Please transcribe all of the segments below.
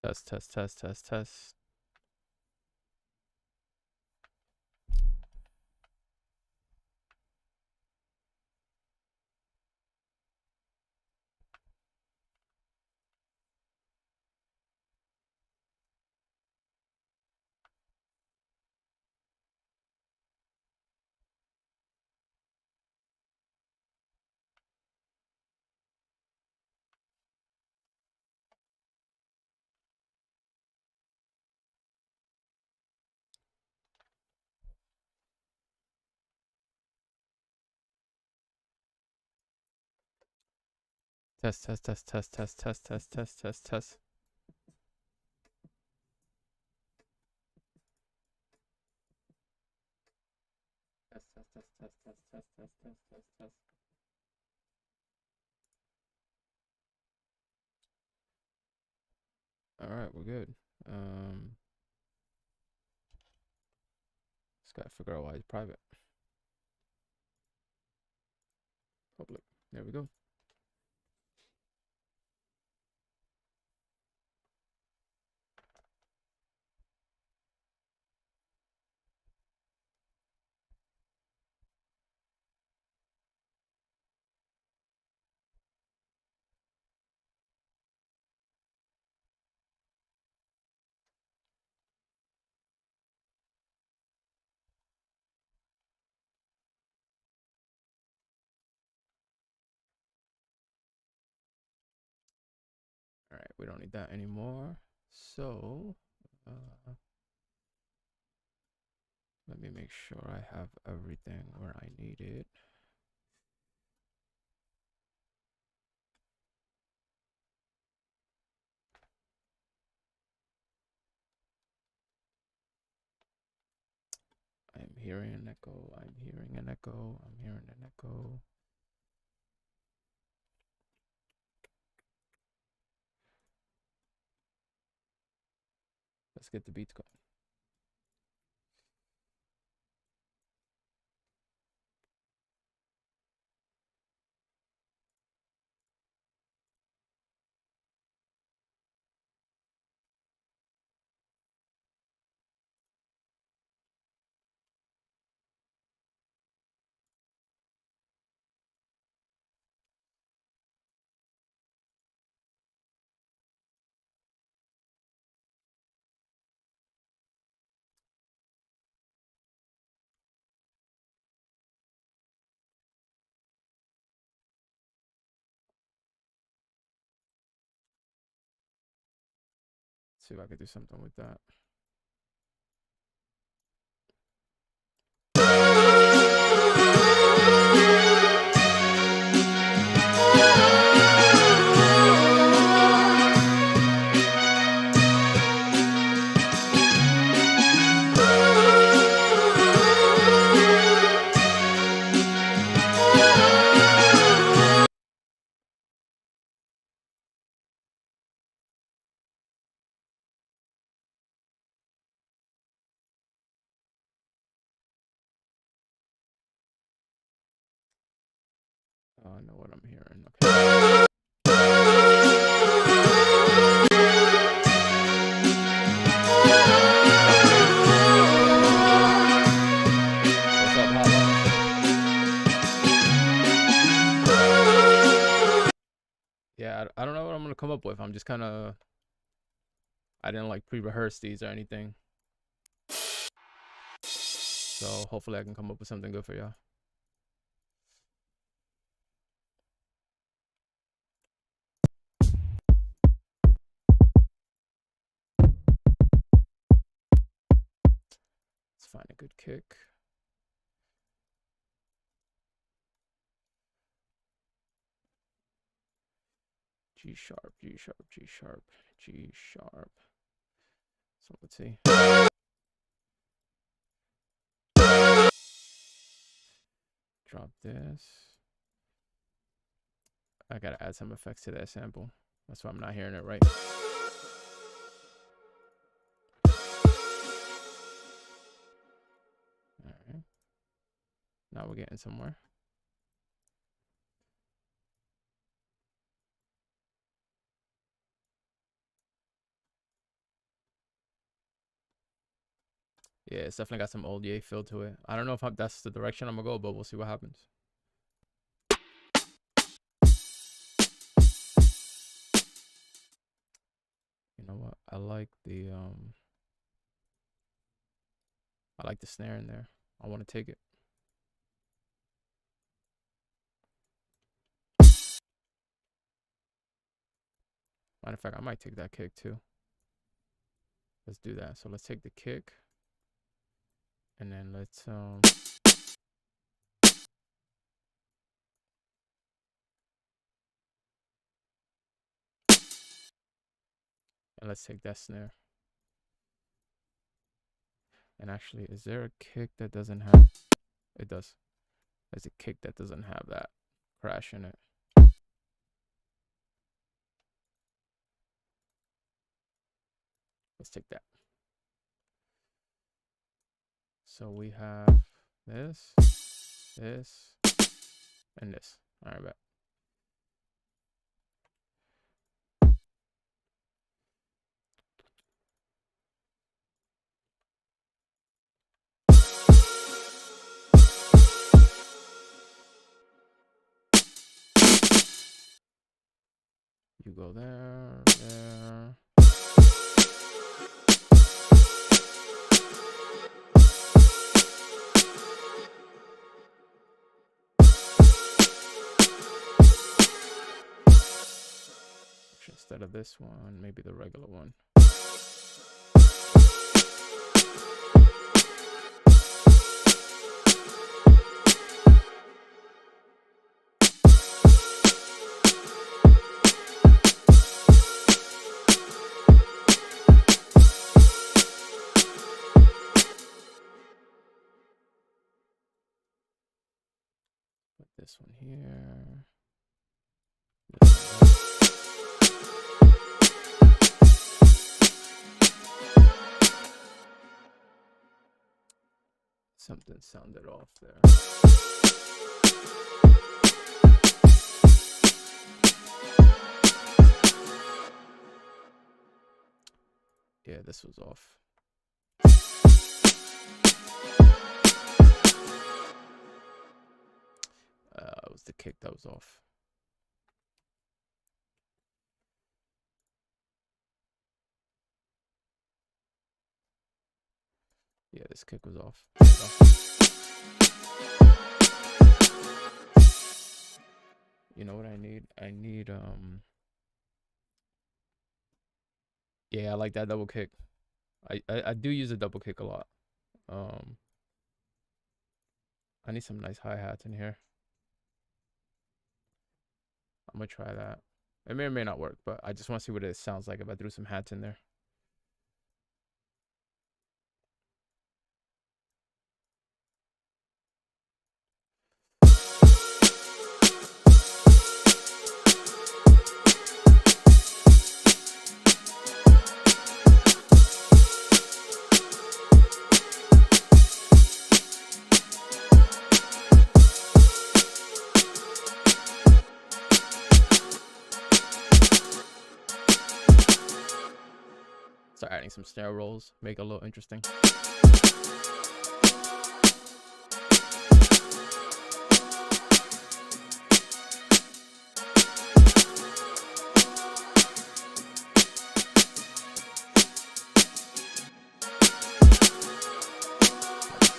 Test, test, test, test, test. Test, test, test, test, test, test, test, test, test, test. Test, test, test, test, test, test, test, test, test, test. All right, we're good. Just gotta figure out why it's private. Public. There we go. All right, we don't need that anymore. So, let me make sure I have everything where I need it. I'm hearing an echo. I'm hearing an echo. I'm hearing an echo. Let's get the beats going. See if I can do something with that. Oh, I know what I'm hearing. Okay. What's up, Hotline? Yeah, I don't know what I'm gonna come up with. I'm just kind of, I didn't like pre-rehearse these or anything. So hopefully I can come up with something good for y'all. Let's find a good kick. G sharp, G sharp, G sharp, G sharp. So let's see. Drop this. I gotta add some effects to that sample. That's why I'm not hearing it right. All right. Now we're getting somewhere. Yeah, it's definitely got some old Ye feel to it. I don't know if that's the direction I'm gonna go, but we'll see what happens. You know what? I like the snare in there. I want to take it. Matter of fact, I might take that kick too. Let's do that. So let's take the kick, and then let's take that snare. And actually, is there a kick that doesn't have? It does. There's a kick that doesn't have that crash in it. Let's take that. So we have this, and this. All right, bet. You go there, there. Instead of this one, maybe the regular one. Put this one here. Something sounded off there. Yeah, this was off. It was the kick that was off. Yeah, this kick was off. You know what I need? I need yeah, I like that double kick. I do use a double kick a lot. I need some nice hi-hats in here. I'm gonna try that. It may or may not work, but I just want to see what it sounds like if I threw some hats in there. Start adding some snare rolls, make it a little interesting.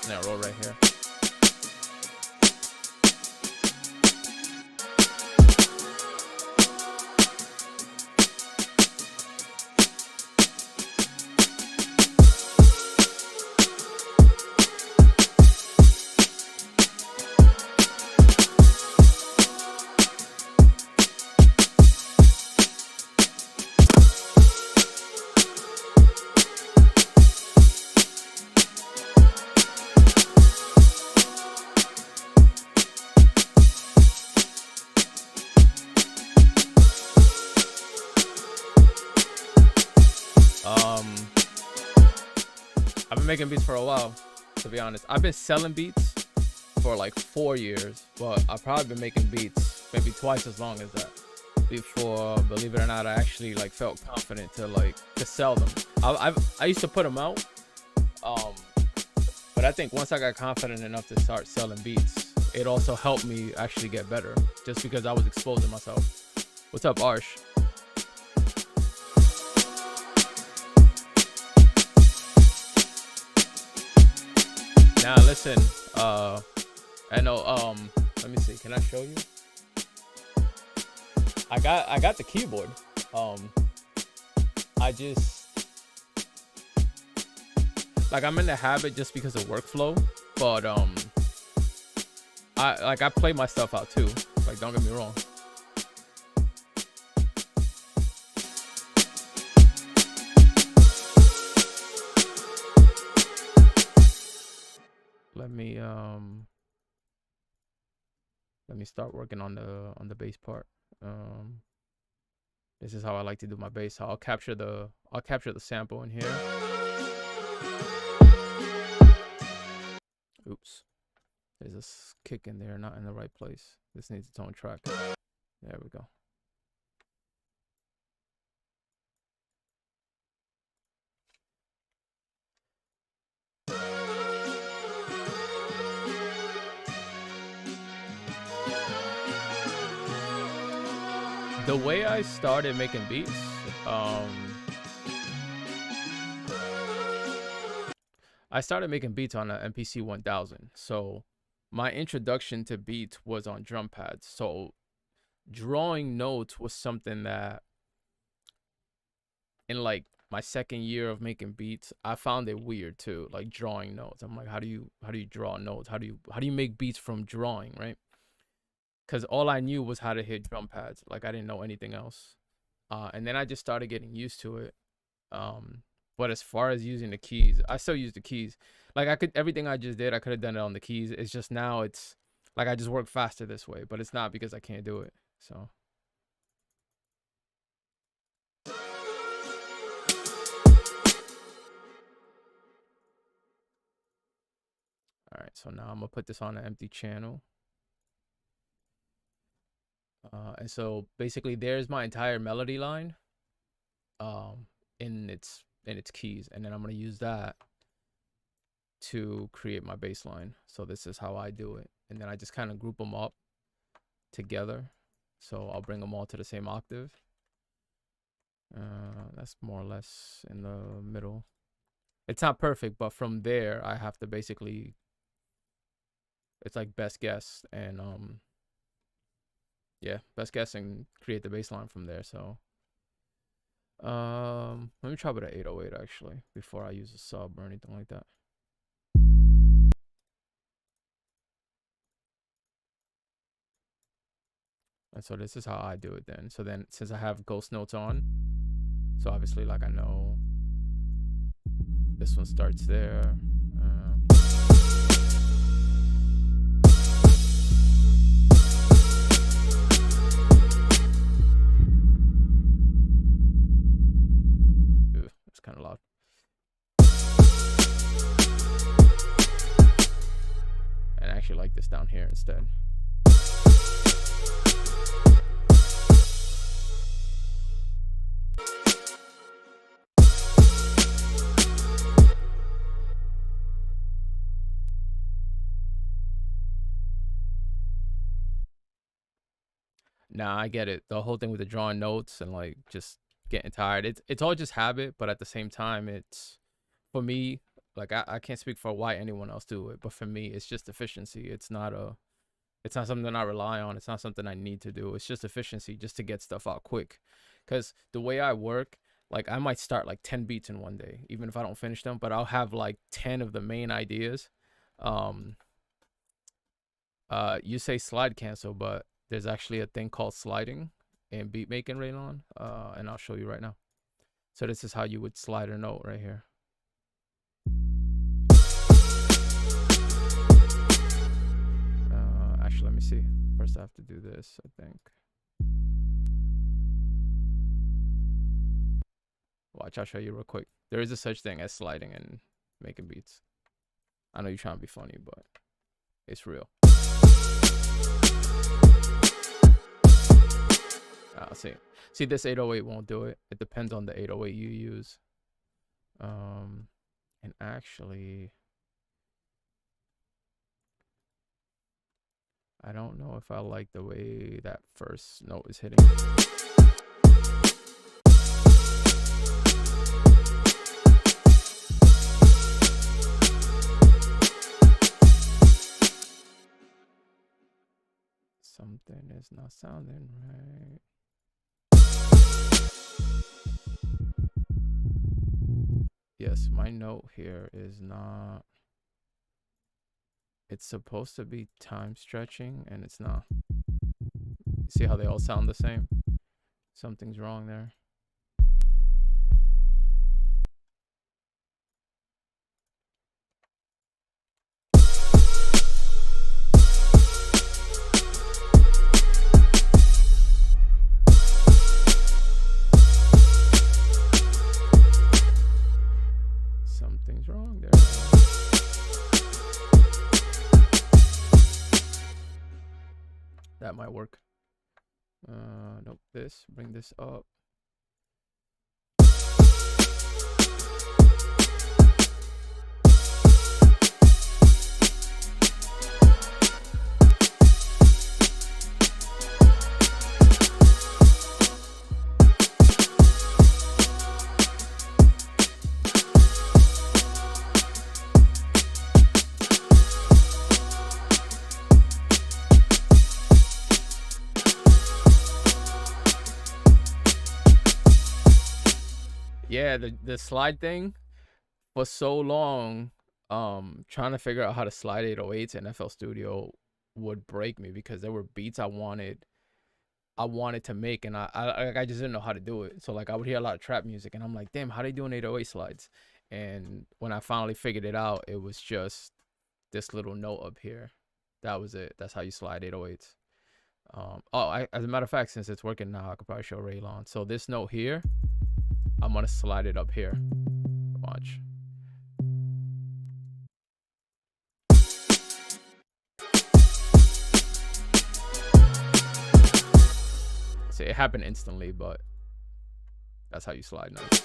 Snare roll right here. I've been making beats for a while, to be honest. I've been selling beats for like 4 years, but I've probably been making beats maybe twice as long as that before, believe it or not, I actually like felt confident to sell them. I used to put them out, But I think once I got confident enough to start selling beats, it also helped me actually get better, just because I was exposing myself. What's up, Arsh? Now listen, I know, let me see, can I show you? I got the keyboard. I just, like, I'm in the habit just because of workflow, but I play my stuff out too. Like, don't get me wrong. Let me start working on the bass part. This is how I like to do my bass. So I'll capture the sample in here. Oops. There's a kick in there, not in the right place. This needs its own track. There we go. The way I started making beats, I started making beats on an MPC 1000. So my introduction to beats was on drum pads. So drawing notes was something that, in like my second year of making beats, I found it weird too, like drawing notes. I'm like, how do you draw notes? How do you make beats from drawing, right? Because all I knew was how to hit drum pads. Like, I didn't know anything else. And then I just started getting used to it. But as far as using the keys, I still use the keys. Like, everything I just did, I could have done it on the keys. It's just now it's like I just work faster this way, but it's not because I can't do it. So. All right, so now I'm gonna put this on an empty channel. And so basically there's my entire melody line in its keys, and then I'm going to use that to create my bass line. So this is how I do it, and then I just kind of group them up together. So I'll bring them all to the same octave. That's more or less in the middle. It's not perfect, but from there I have to basically, it's like best guess, and yeah, best guess and create the bass line from there. So let me try with an 808 actually before I use a sub or anything like that. And so this is how I do it then. So then, since I have ghost notes on, so obviously, like, I know this one starts there. It's kind of loud. And I actually like this down here instead. Nah, I get it. The whole thing with the drawing notes and like just getting tired. It's all just habit, but at the same time, it's, for me, like, I can't speak for why anyone else do it, but for me, it's just efficiency. It's not something I rely on. It's not something I need to do. It's just efficiency, just to get stuff out quick. Because the way I work, like, I might start like 10 beats in one day, even if I don't finish them, but I'll have like 10 of the main ideas. You say slide cancel, but there's actually a thing called sliding in beat making, Raylon, and I'll show you right now. So this is how you would slide a note right here. Actually, let me see. First I have to do this, I think. Watch, I'll show you real quick. There is a such thing as sliding and making beats. I know you're trying to be funny, but it's real. I'll see. See, this 808 won't do it. It depends on the 808 you use. And actually, I don't know if I like the way that first note is hitting. Something is not sounding right. Yes, my note here is not. It's supposed to be time stretching, and it's not. See how they all sound the same? Something's wrong there. Something's wrong there. That might work. Nope, this. Bring this up. Yeah, the slide thing for so long, trying to figure out how to slide 808s in FL Studio would break me, because there were beats I wanted to make, and I just didn't know how to do it. So like I would hear a lot of trap music, and I'm like, damn, how they doing 808 slides? And when I finally figured it out, it was just this little note up here. That was it. That's how you slide 808s. As a matter of fact, since it's working now, I could probably show Raylon. So this note here, I'm gonna slide it up here. Watch. See, it happened instantly, but that's how you slide notes.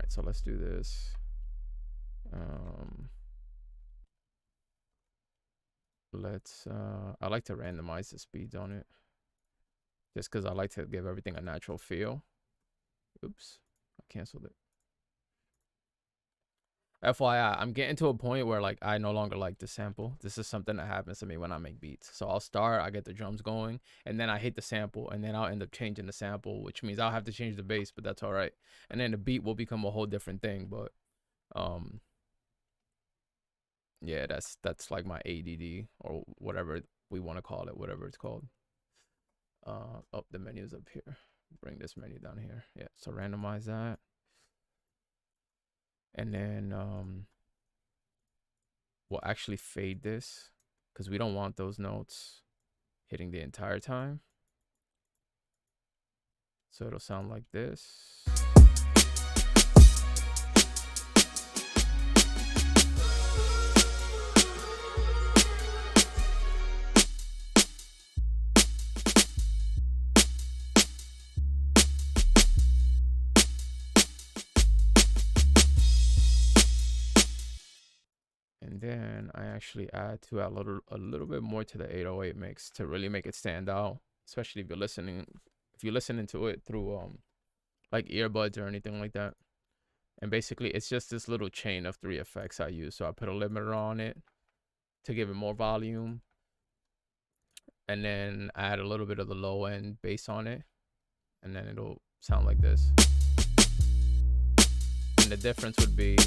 So let's do this. I like to randomize the speeds on it, just because I like to give everything a natural feel. Oops, I canceled it. FYI, I'm getting to a point where like I no longer like the sample. This is something that happens to me when I make beats. So I'll start, I get the drums going, and then I hit the sample, and then I'll end up changing the sample, which means I'll have to change the bass, but that's all right. And then the beat will become a whole different thing. But yeah, that's like my ADD, or whatever we want to call it, whatever it's called. Oh, the menu's up here. Bring this menu down here. Yeah, so randomize that. And then we'll actually fade this, because we don't want those notes hitting the entire time. So it'll sound like this. And then I actually add a little bit more to the 808 mix to really make it stand out, especially if you're listening to it through like earbuds or anything like that. And basically it's just this little chain of 3 effects I use. So I put a limiter on it to give it more volume, and then I add a little bit of the low end bass on it, and then it'll sound like this. And the difference would be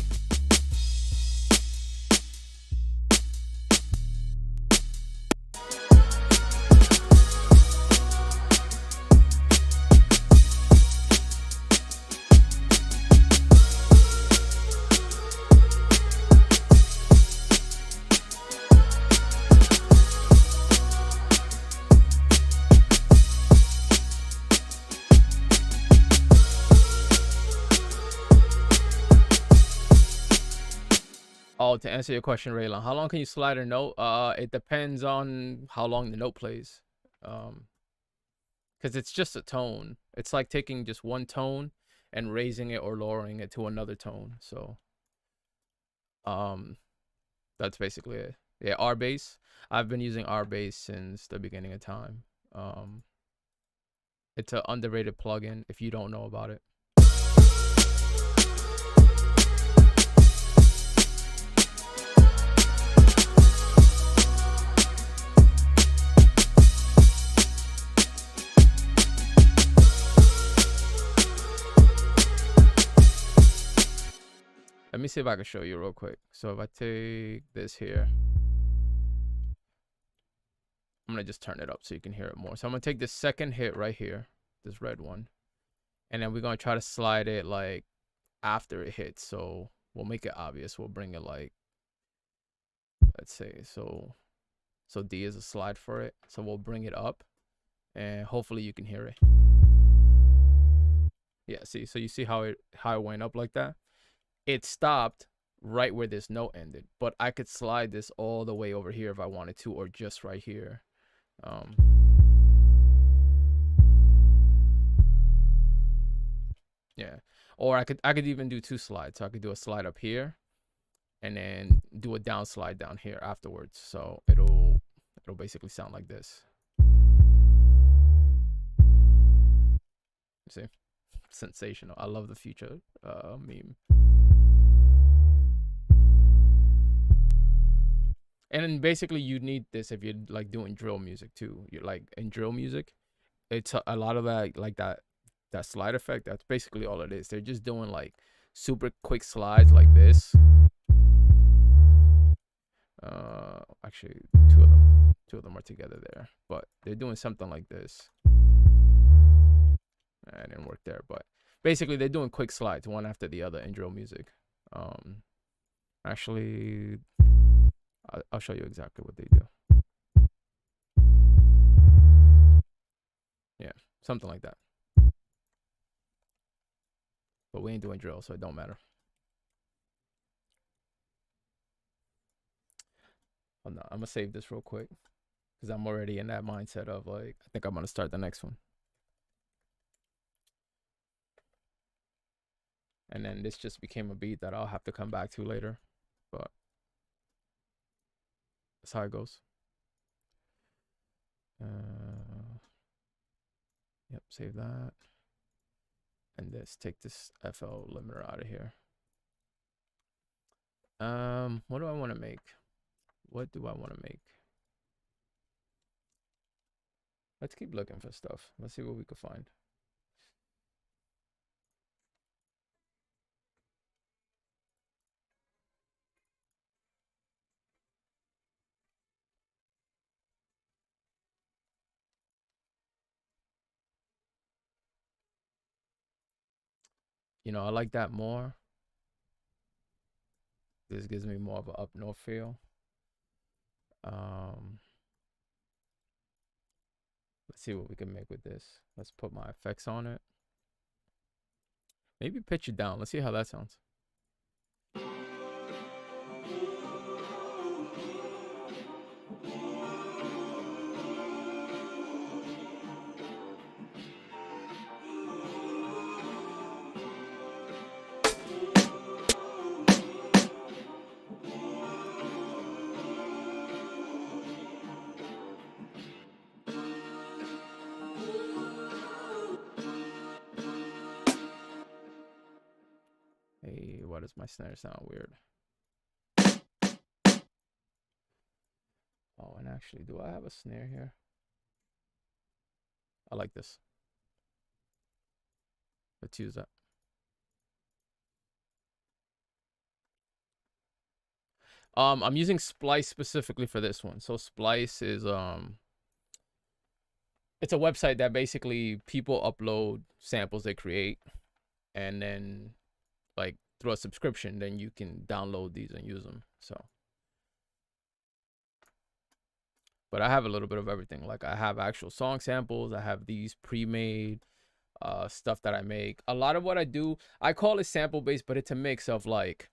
to answer your question, Raylan, how long can you slide a note? It depends on how long the note plays. Because it's just a tone. It's like taking just one tone and raising it or lowering it to another tone. So, that's basically it. Yeah, R bass. I've been using R bass since the beginning of time. It's an underrated plugin if you don't know about it. Let me see if I can show you real quick. So if I take this here, I'm going to just turn it up so you can hear it more. So I'm going to take this second hit right here, this red one, and then we're going to try to slide it like after it hits. So we'll make it obvious. We'll bring it like, let's say, so D is a slide for it. So we'll bring it up and hopefully you can hear it. Yeah, see, so you see how it went up like that? It stopped right where this note ended, but I could slide this all the way over here if I wanted to, or just right here. Yeah, or I could even do two slides. So I could do a slide up here and then do a down slide down here afterwards. So it'll basically sound like this. See, sensational. I love the future meme. And then basically you need this if you're like doing drill music too. You're like in drill music, it's a lot of that, like that slide effect. That's basically all it is. They're just doing like super quick slides like this. Actually two of them are together there, but they're doing something like this. I didn't work there, but basically they're doing quick slides one after the other in drill music. Actually, I'll show you exactly what they do. Yeah, something like that. But we ain't doing drill, so it don't matter. Oh no, I'm gonna save this real quick because I'm already in that mindset of like, I think I'm gonna start the next one. And then this just became a beat that I'll have to come back to later, but that's how it goes. Yep, save that. And take this FL limiter out of here. What do I want to make? What do I want to make? Let's keep looking for stuff. Let's see what we could find. You know, I like that more. This gives me more of an up north feel. Let's see what we can make with this. Let's put my effects on it. Maybe pitch it down. Let's see how that sounds. Hey, why does my snare sound weird? Oh, and actually, do I have a snare here? I like this. Let's use that. I'm using Splice specifically for this one. So Splice is it's a website that basically people upload samples they create, and then like through a subscription, then you can download these and use them. So, but I have a little bit of everything. Like I have actual song samples. I have these pre-made stuff that I make. A lot of what I do, I call it sample based, but it's a mix of like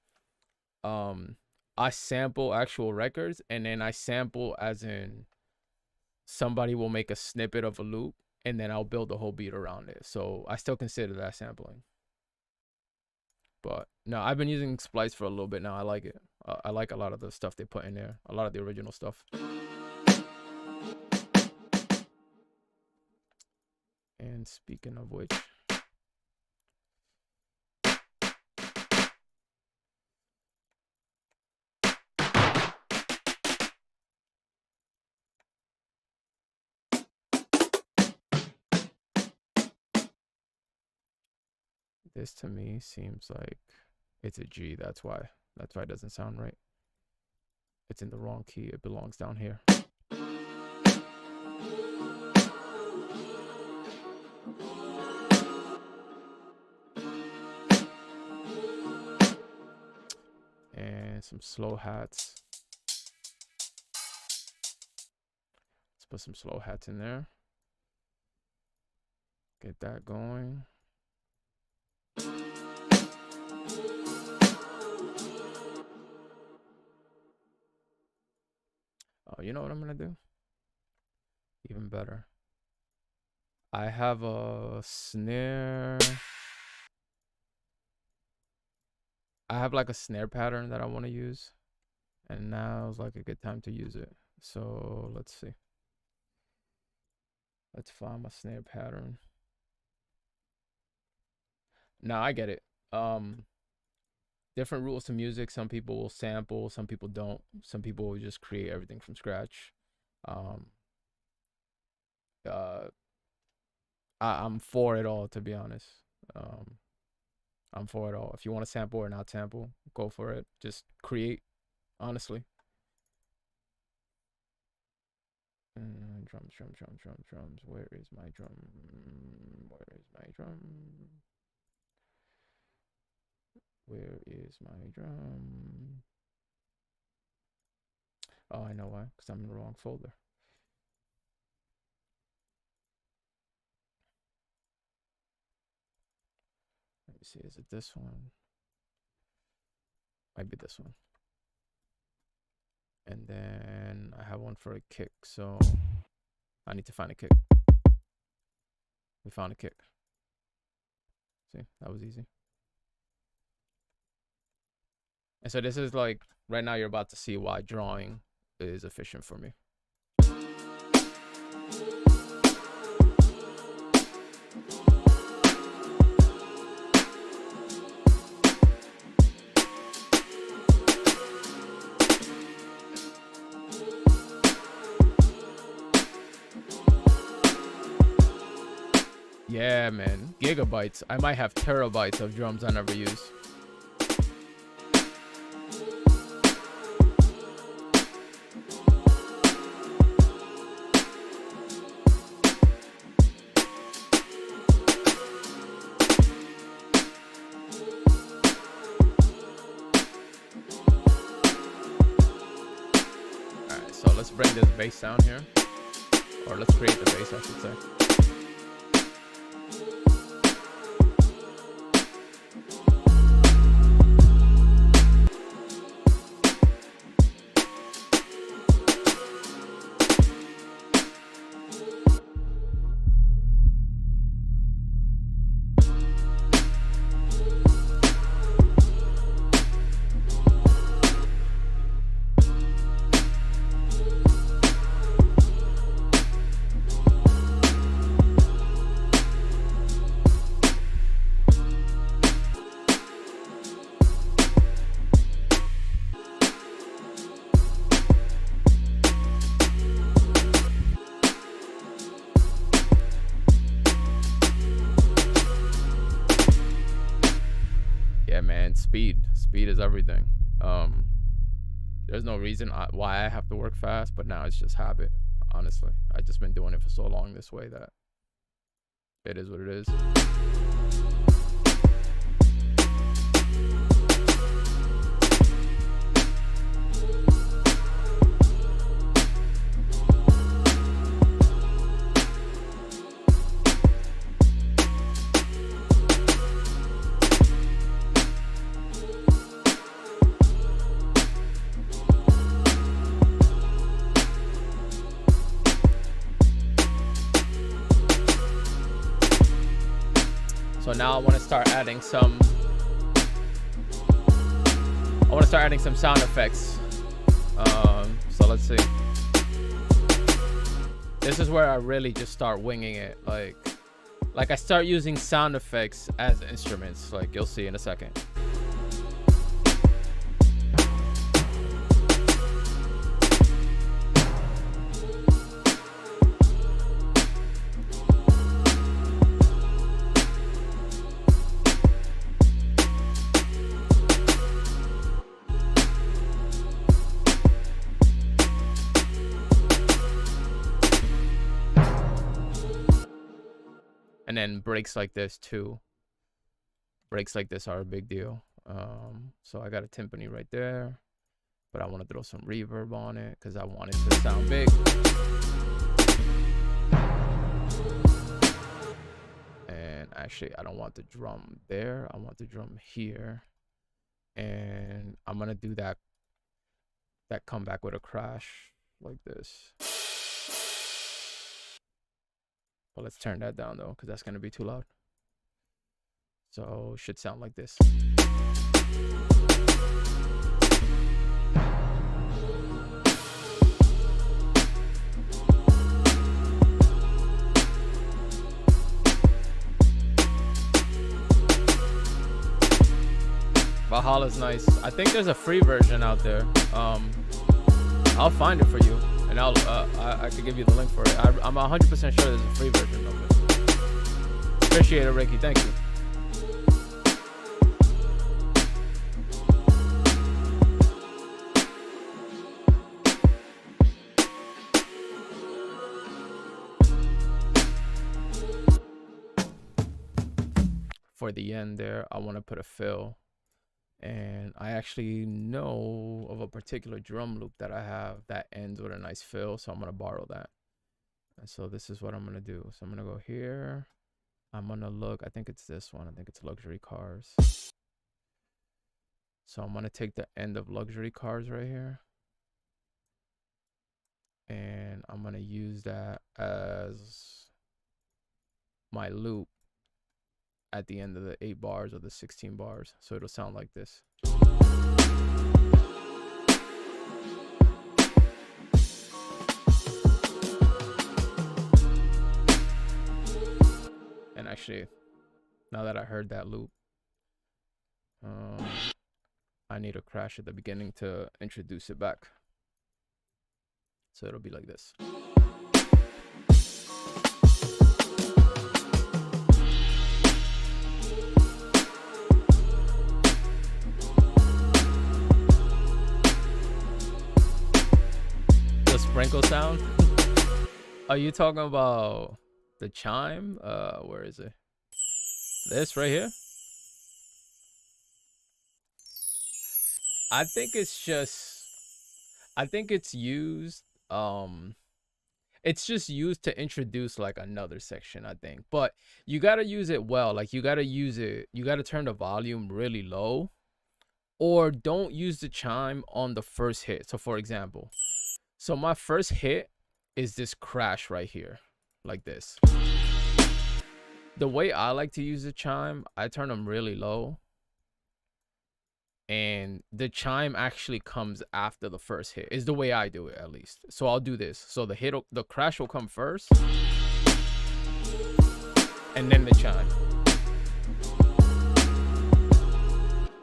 I sample actual records, and then I sample as in somebody will make a snippet of a loop, and then I'll build a whole beat around it. So I still consider that sampling. But no, I've been using Splice for a little bit now. I like it. I like a lot of the stuff they put in there, a lot of the original stuff. And speaking of which, this to me seems like it's a G. That's why it doesn't sound right. It's in the wrong key. It belongs down here. And some slow hats. Let's put some slow hats in there. Get that going. Oh, you know what I'm gonna do? Even better. I have a snare. I have like a snare pattern that I want to use, and now's like a good time to use it. So let's see. Let's find my snare pattern. Now I get it. Different rules to music. Some people will sample, some people don't. Some people will just create everything from scratch. I'm for it all, to be honest. I'm for it all. If you want to sample or not sample, go for it. Just create, honestly. Drums. Where is my drum? Where is my drum? Where is my drum? Oh, I know why. Because I'm in the wrong folder. Let me see. Is it this one? Might be this one. And then I have one for a kick. So I need to find a kick. We found a kick. See, that was easy. And so this is like, right now you're about to see why drawing is efficient for me. Yeah, man, gigabytes. I might have terabytes of drums I never use. Alright, so let's bring this bass down here. Or let's create the bass, I should say. Yeah, man, speed is everything. There's no reason why I have to work fast, but now it's just habit. Honestly, I've just been doing it for so long this way that it is what it is. now I want to start adding some sound effects. So let's see. This is where I really just start winging it. Like I start using sound effects as instruments, like you'll see in a second. And then breaks like this too. Breaks like this are a big deal. So I got a timpani right there, but I want to throw some reverb on it because I want it to sound big. And actually, I don't want the drum there. I want the drum here. And I'm gonna do that comeback with a crash like this. But let's turn that down though, because that's gonna be too loud. So it should sound like this. Valhalla's nice. I think there's a free version out there. I'll find it for you, and I could give you the link for it. I'm 100% sure there's a free version of it. Appreciate it, Ricky. Thank you. For the end there, I want to put a fill. And I actually know of a particular drum loop that I have that ends with a nice fill, so I'm going to borrow that. And so this is what I'm going to do. So I'm going to go here. I'm going to look, I think it's this one. I think it's Luxury Cars. So I'm going to take the end of Luxury Cars right here. And I'm going to use that as my loop at the end of the 8 bars or the 16 bars. So it'll sound like this. And actually, now that I heard that loop, I need a crash at the beginning to introduce it back. So it'll be like this. Sprinkle sound. Are you talking about the chime? Where is it? This right here? I think it's used, it's just used to introduce like another section, I think. But you gotta use it well. Like you gotta turn the volume really low, or don't use the chime on the first hit. So for example, so my first hit is this crash right here, like this. The way I like to use the chime, I turn them really low. And the chime actually comes after the first hit, is the way I do it at least. So I'll do this. So the crash will come first, and then the chime.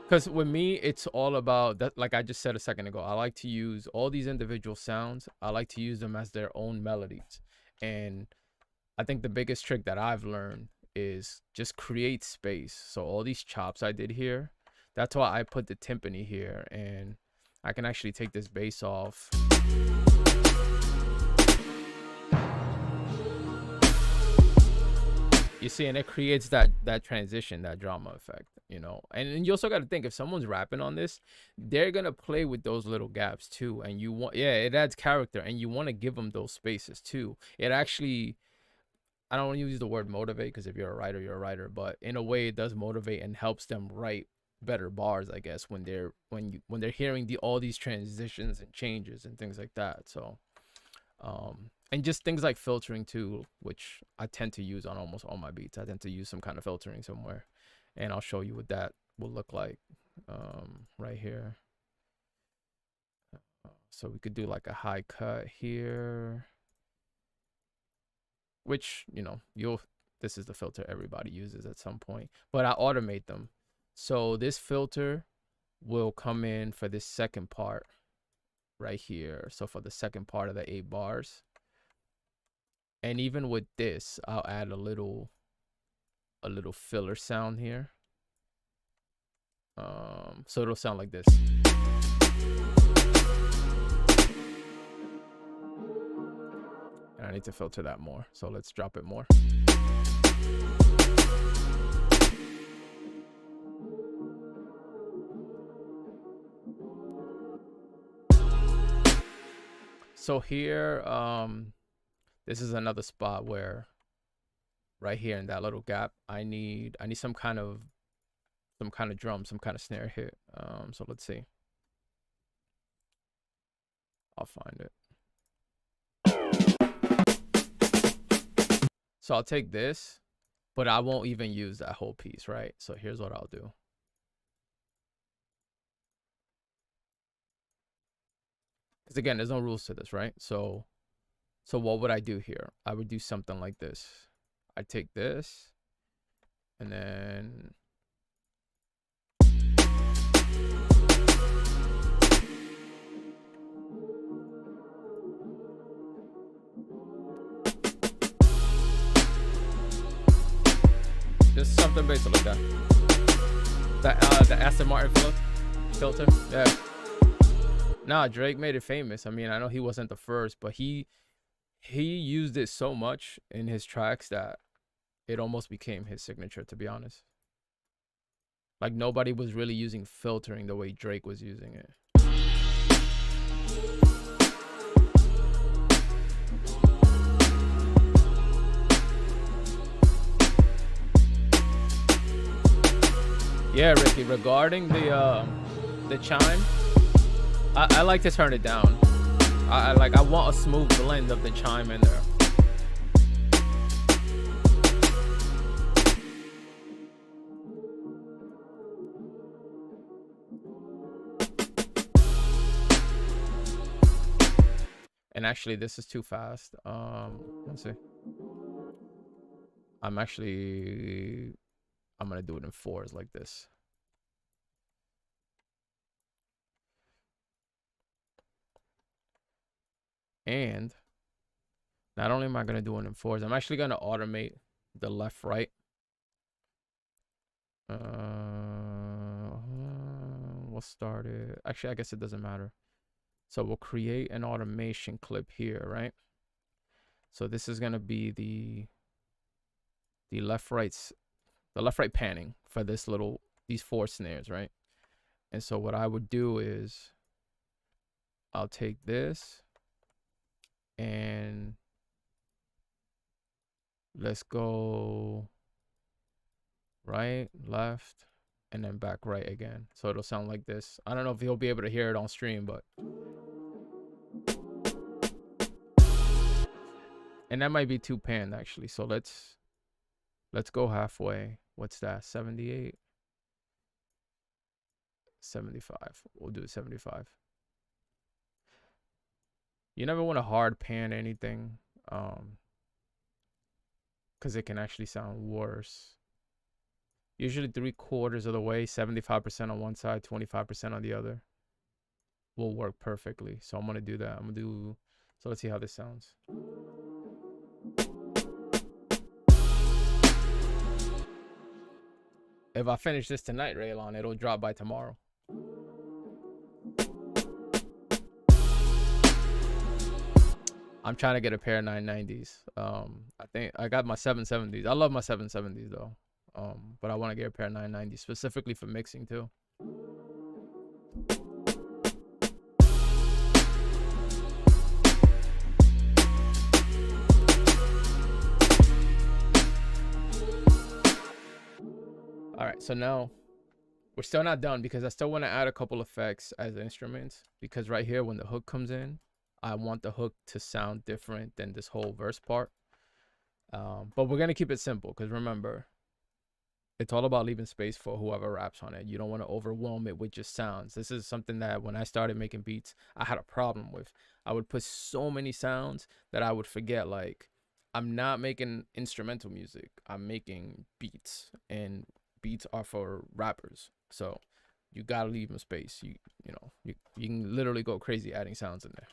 Because with me, it's all about that. Like I just said a second ago, I like to use all these individual sounds. I like to use them as their own melodies. And I think the biggest trick that I've learned is just create space. So all these chops I did here, that's why I put the timpani here. And I can actually take this bass off. You see, and it creates that transition, that drama effect, you know. And you also got to think, if someone's rapping on this, they're gonna play with those little gaps too. And you want, yeah, it adds character, and you want to give them those spaces too. It actually, I don't want to use the word motivate, because if you're a writer, you're a writer. But in a way, it does motivate and helps them write better bars, I guess, when they're hearing all these transitions and changes and things like that. So And just things like filtering too, which I tend to use on almost all my beats. I tend to use some kind of filtering somewhere, and I'll show you what that will look like right here. So we could do like a high cut here, which, you know, this is the filter everybody uses at some point, but I automate them. So this filter will come in for this second part right here. So for the second part of the 8 bars. And even with this, I'll add a little filler sound here. So it'll sound like this. And I need to filter that more. So let's drop it more. So here, this is another spot where right here in that little gap, I need some kind of drum, some kind of snare hit. So let's see. I'll find it. So I'll take this, but I won't even use that whole piece, right? So here's what I'll do. Because again, there's no rules to this, right? So what would I do here? I would do something like this. I take this, and then just something basic like that. The Aston Martin filter. Yeah. Nah, Drake made it famous. I mean, I know he wasn't the first, but he used it so much in his tracks that it almost became his signature, to be honest. Like, nobody was really using filtering the way Drake was using it. Yeah, Ricky, regarding the chime, I like to turn it down. I want a smooth blend of the chime in there. And actually, this is too fast. Let's see. I'm gonna do it in 4s like this. And not only am I gonna do it in 4s, I'm actually gonna automate the left right. We'll start it. Actually, I guess it doesn't matter. So we'll create an automation clip here, right? So this is gonna be the left right panning for these 4 snares, right? And so what I would do is I'll take this and let's go right, left, and then back right again. So it'll sound like this. I don't know if you'll be able to hear it on stream, but and that might be too panned actually. So let's go halfway. What's that? 78, 75. We'll do 75. You never want to hard pan anything, because it can actually sound worse. Usually 3/4 of the way, 75% on one side, 25% on the other, will work perfectly. So I'm gonna do that. So let's see how this sounds. If I finish this tonight, Raylon, it'll drop by tomorrow. I'm trying to get a pair of 990s. I think I got my 770s. I love my 770s though. But I want to get a pair of 990s specifically for mixing too. All right, so now we're still not done because I still want to add a couple effects as instruments, because right here when the hook comes in, I want the hook to sound different than this whole verse part. But we're gonna keep it simple because remember, it's all about leaving space for whoever raps on it. You don't want to overwhelm it with just sounds. This is something that when I started making beats, I had a problem with. I would put so many sounds that I would forget, like, I'm not making instrumental music. I'm making beats, and beats are for rappers. So you gotta leave them space. You can literally go crazy adding sounds in there.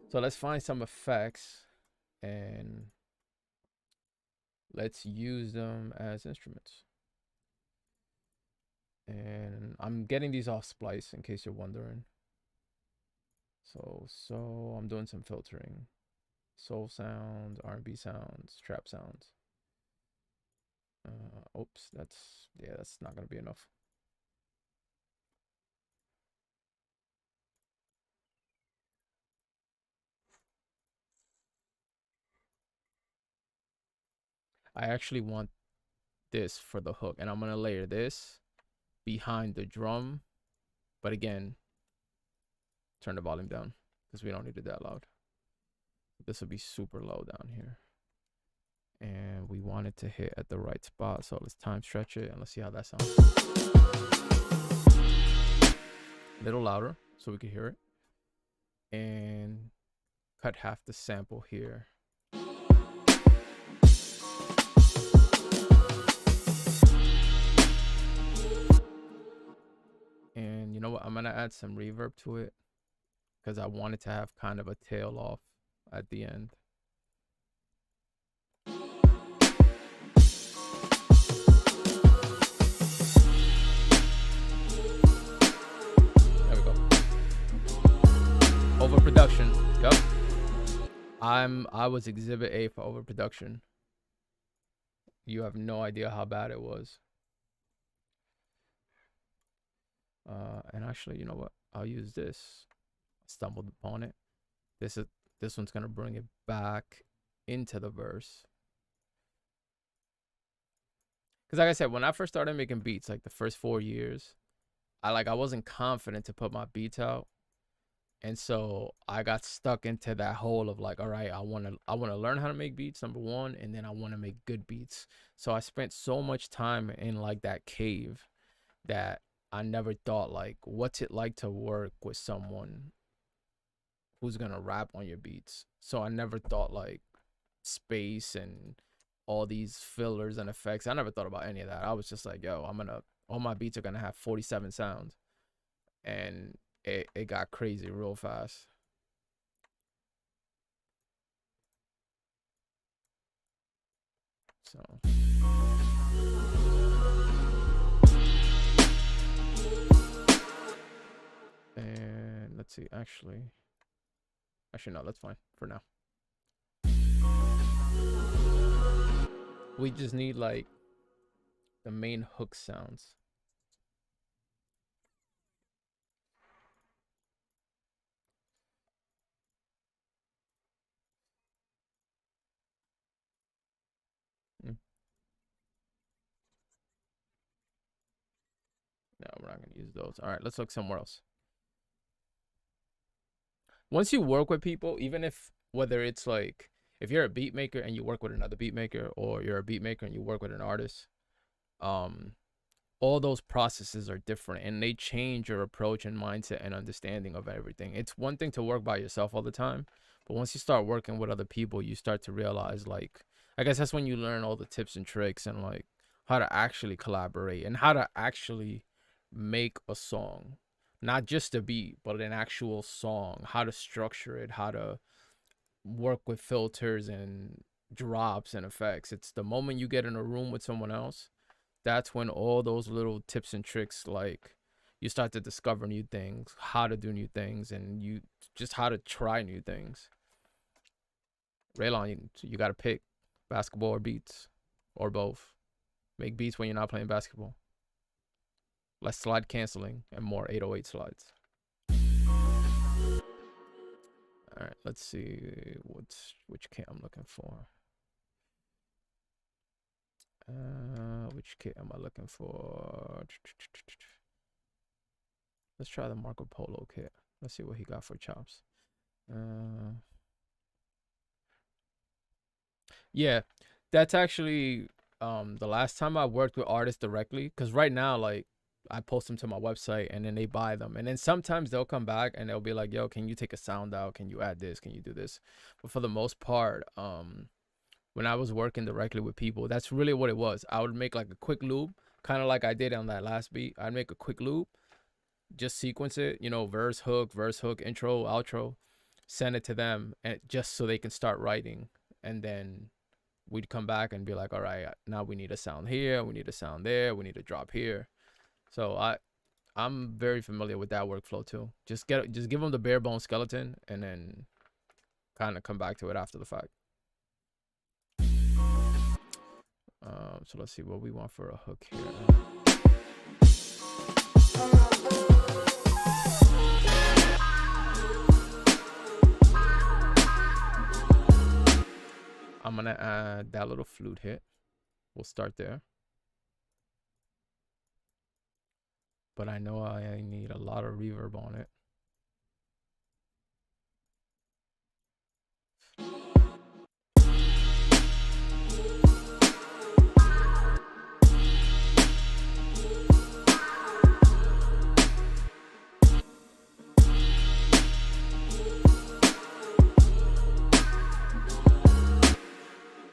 So let's find some effects and let's use them as instruments. And I'm getting these off Splice in case you're wondering. So I'm doing some filtering. Soul sounds, R&B sounds, trap sounds. Oops, that's not gonna be enough. I actually want this for the hook, and I'm gonna layer this behind the drum. But again, turn the volume down because we don't need it that loud. This will be super low down here. And we want it to hit at the right spot. So let's time stretch it and let's see how that sounds. A little louder so we can hear it. And cut half the sample here. And you know what? I'm going to add some reverb to it because I want it to have kind of a tail off at the end. There we go. Overproduction. Yep. I was exhibit A for overproduction. You have no idea how bad it was. And actually, you know what? I'll use this. I stumbled upon it. This one's gonna bring it back into the verse. Because like I said, when I first started making beats, like the first 4 years, I wasn't confident to put my beats out. And so I got stuck into that hole of like, all right, I wanna learn how to make beats, number one, and then I wanna make good beats. So I spent so much time in like that cave that I never thought like, what's it like to work with someone who's gonna rap on your beats. So I never thought like space and all these fillers and effects. I never thought about any of that. I was just like, yo, all my beats are gonna have 47 sounds. And it got crazy real fast. So and let's see, actually no, that's fine for now. We just need like the main hook sounds. No, we're not gonna use those. All right, let's look somewhere else. Once you work with people, even if whether it's like if you're a beat maker and you work with another beat maker, or you're a beat maker and you work with an artist, um, all those processes are different and they change your approach and mindset and understanding of everything. It's one thing to work by yourself all the time, but once you start working with other people, you start to realize, like, I guess that's when you learn all the tips and tricks and like how to actually collaborate and how to actually make a song, not just a beat, but an actual song, how to structure it, how to work with filters and drops and effects. It's the moment you get in a room with someone else, that's when all those little tips and tricks, like, you start to discover new things, how to do new things, and you just how to try new things. Raylon, you got to pick basketball or beats, or both. Make beats when you're not playing basketball. Less slide canceling and more 808 slides. All right, let's see which kit I'm looking for. Which kit am I looking for? Let's try the Marco Polo kit. Let's see what he got for chops. Uh, yeah, that's actually the last time I worked with artists directly. Because right now, like, I post them to my website and then they buy them, and then sometimes they'll come back and they'll be like, "Yo, can you take a sound out? Can you add this? Can you do this?" But for the most part, when I was working directly with people, that's really what it was. I would make like a quick loop, kind of like I did on that last beat. I'd make a quick loop, just sequence it, you know, verse, hook, intro, outro, send it to them, and just so they can start writing. And then we'd come back and be like, all right, now we need a sound here, we need a sound there, we need a drop here. So I'm very familiar with that workflow too. Just give them the bare bone skeleton and then kind of come back to it after the fact. So let's see what we want for a hook here. I'm gonna add that little flute hit. We'll start there. But I know I need a lot of reverb on it.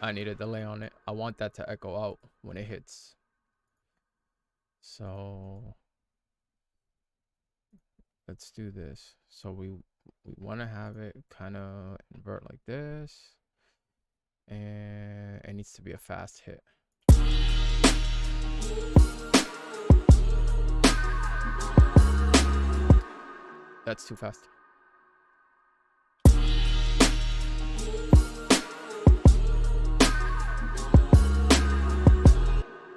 I need a delay on it. I want that to echo out when it hits. So let's do this. So we want to have it kind of invert like this, and it needs to be a fast hit. That's too fast.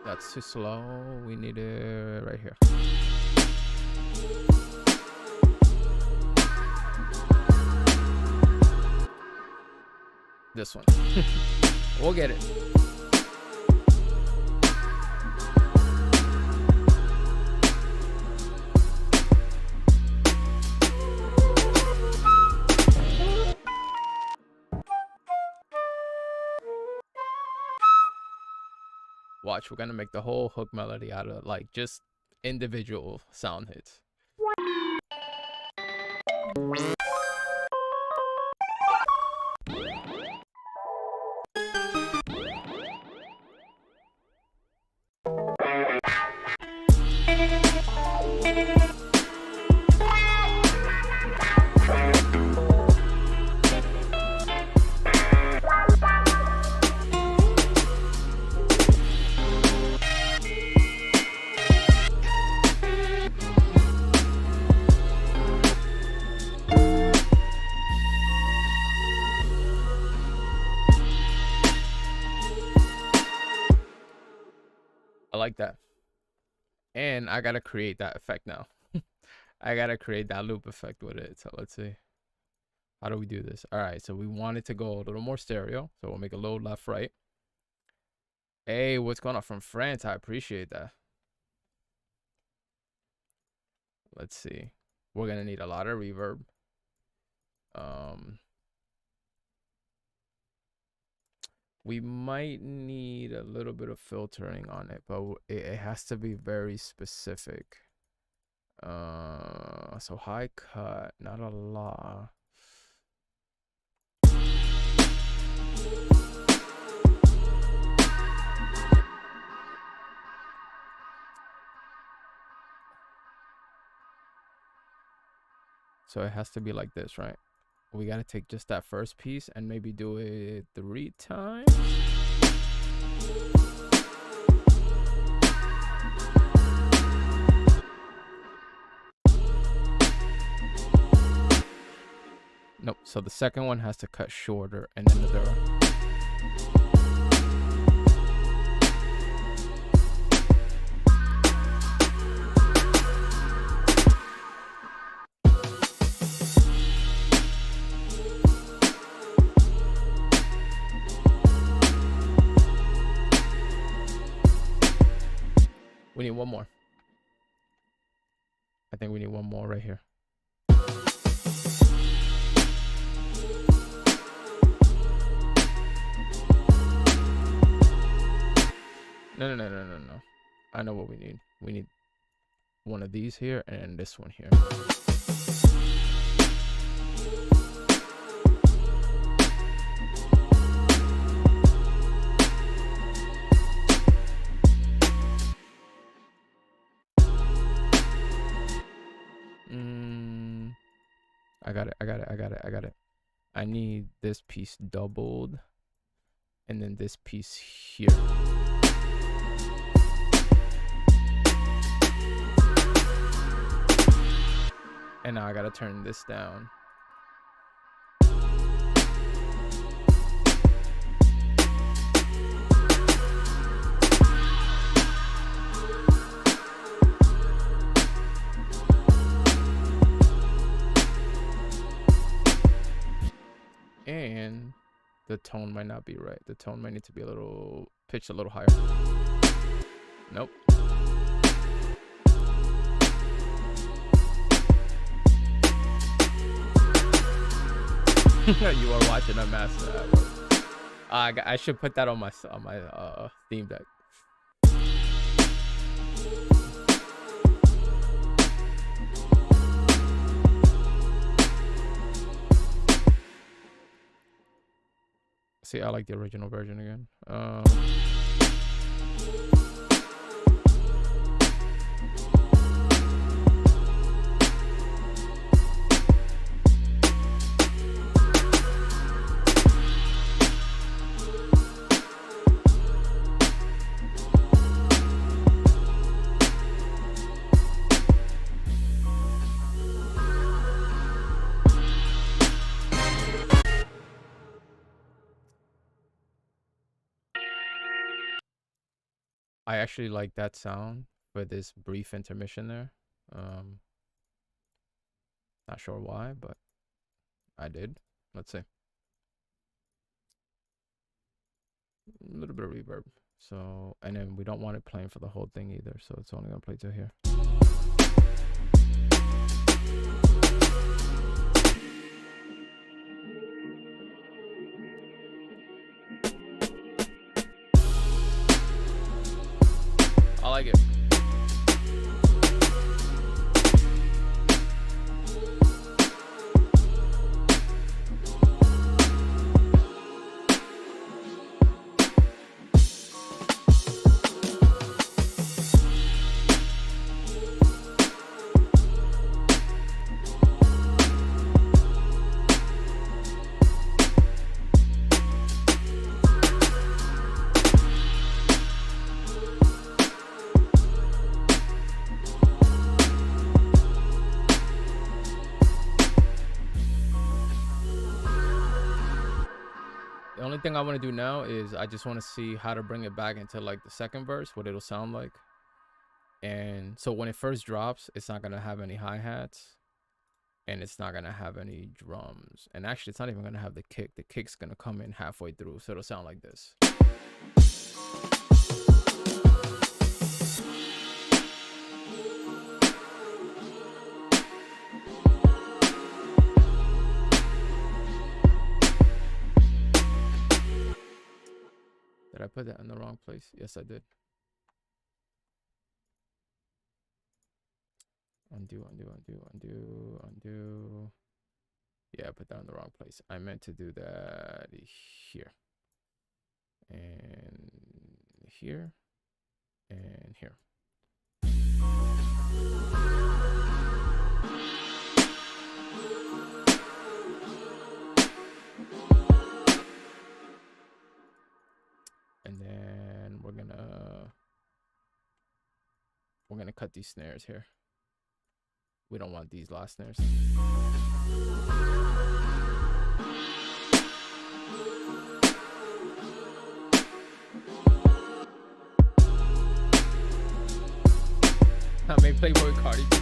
That's too slow. We need it right here. This one. We'll get it. Watch, we're gonna make the whole hook melody out of like just individual sound hits. I like that. And I gotta create that effect now. I gotta create that loop effect with it. So let's see. How do we do this? All right, so we want it to go a little more stereo. So we'll make a low left, right. Hey, what's going on from France? I appreciate that. Let's see. We're gonna need a lot of reverb. We might need a little bit of filtering on it, but it has to be very specific. So high cut, not a lot. So it has to be like this, right? We gotta take just that first piece and maybe do it 3 times. Nope, so the second one has to cut shorter and then the third. We need one more. I think we need one more right here. No. I know what we need. We need one of these here and this one here. I got it. I need this piece doubled and then this piece here. And now I gotta turn this down. And the tone might not be right. The tone might need to be a little pitched a little higher. Nope. You are watching a master at work. I should put that on my theme deck. See, I like the original version again. I actually like that sound for this brief intermission there. Not sure why, but I did. Let's see. A little bit of reverb. So, and then we don't want it playing for the whole thing either, so it's only gonna play till here. I like it. The only thing I want to do now is I just want to see how to bring it back into like the second verse, what it'll sound like. And so when it first drops, it's not going to have any hi-hats and it's not going to have any drums. And actually, it's not even going to have the kick. The kick's going to come in halfway through. So it'll sound like this. Did I put that in the wrong place? Yes, I did. Undo. Yeah, I put that in the wrong place. I meant to do that here. And here. And here. And then we're gonna cut these snares here. We don't want these last snares. I may play more Cardi B.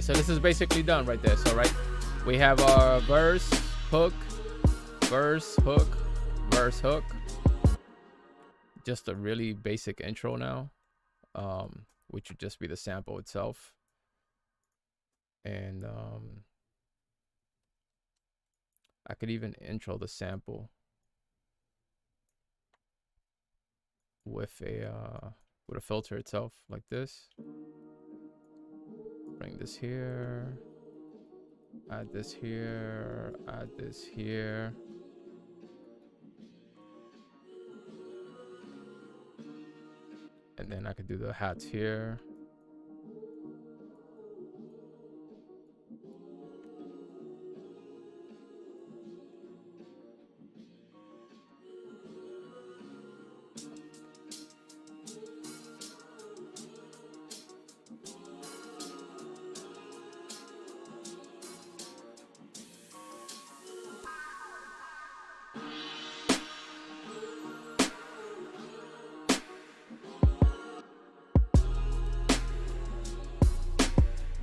Yeah, so this is basically done right there. So right, we have our verse, hook, verse, hook, verse, hook. Just a really basic intro now, which would just be the sample itself. And I could even intro the sample with a filter itself like this. Bring this here, add this here, add this here. And then I could do the hats here.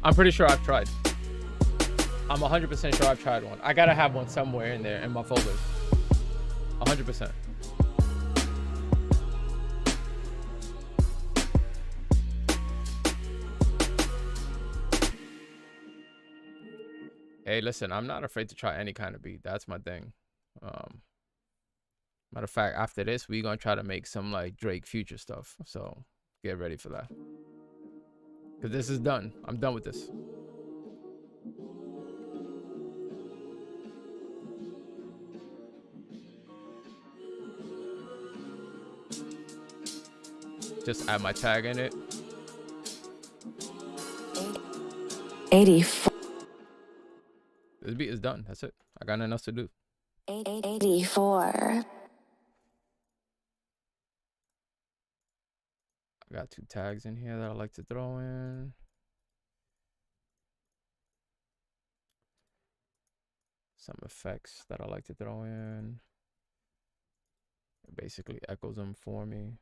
I'm pretty sure I've tried. I'm 100% sure I've tried one. I gotta have one somewhere in there in my folders. 100%. Hey, listen, I'm not afraid to try any kind of beat. That's my thing. Matter of fact, after this, we're gonna try to make some like Drake Future stuff. So get ready for that. Because this is done. I'm done with this. Just add my tag in it. 84. This beat is done. That's it. I got nothing else to do. 84. I got 2 tags in here that I like to throw in. Some effects that I like to throw in. It basically echoes them for me.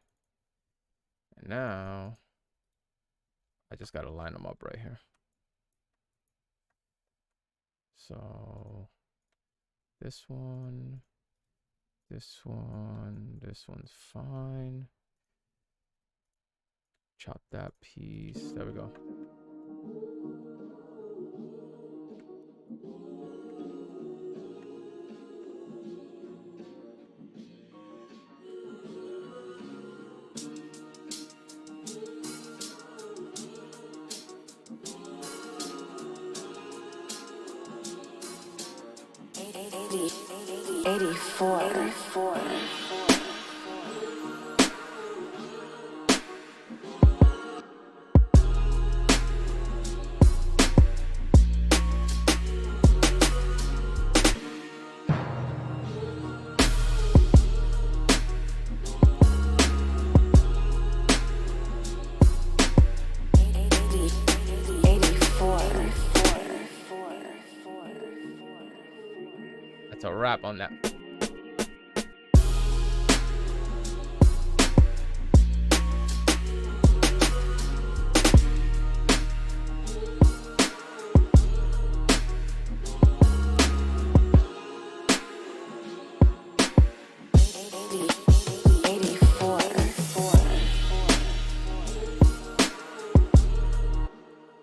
And now I just gotta line them up right here. So this one, this one's fine. Chop that piece. There we go. Eighty-four. That's a wrap on that.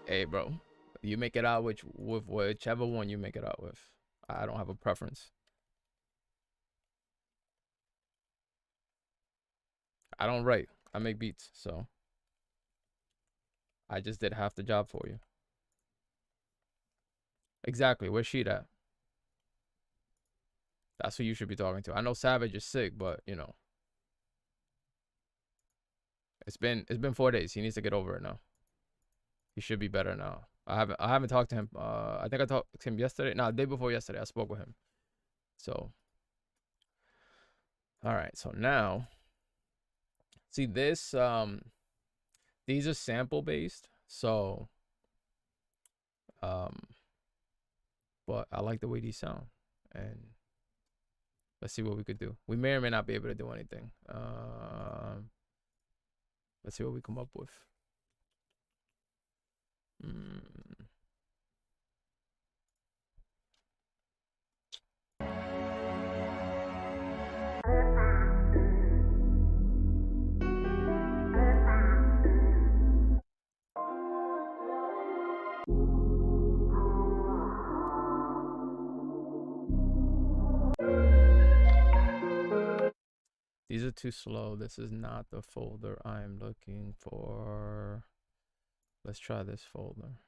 Hey, bro, you make it out with whichever one you make it out with. I don't have a preference. I don't write. I make beats, so I just did half the job for you. Exactly. Where's Sheet at? That's who you should be talking to. I know Savage is sick, but you know, it's been 4 days. He needs to get over it now. He should be better now. I haven't talked to him. I think I talked to him yesterday. No, the day before yesterday. I spoke with him. So, all right. So now, see this. These are sample based. So, but I like the way these sound, and let's see what we could do. We may or may not be able to do anything. Let's see what we come up with. These are too slow. This is not the folder I'm looking for. Let's try this folder.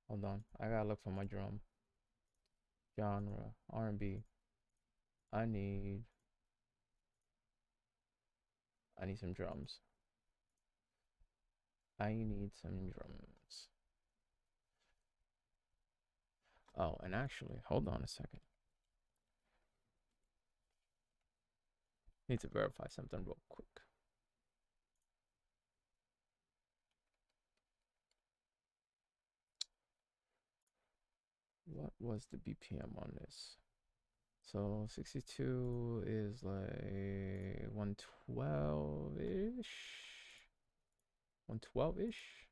Hold on, I gotta look for my drum. Genre, R&B. I need some drums. I need some drums. Oh, and actually, hold on a second. Need to verify something real quick. What was the BPM on this? So 62 is like 112-ish. 112-ish?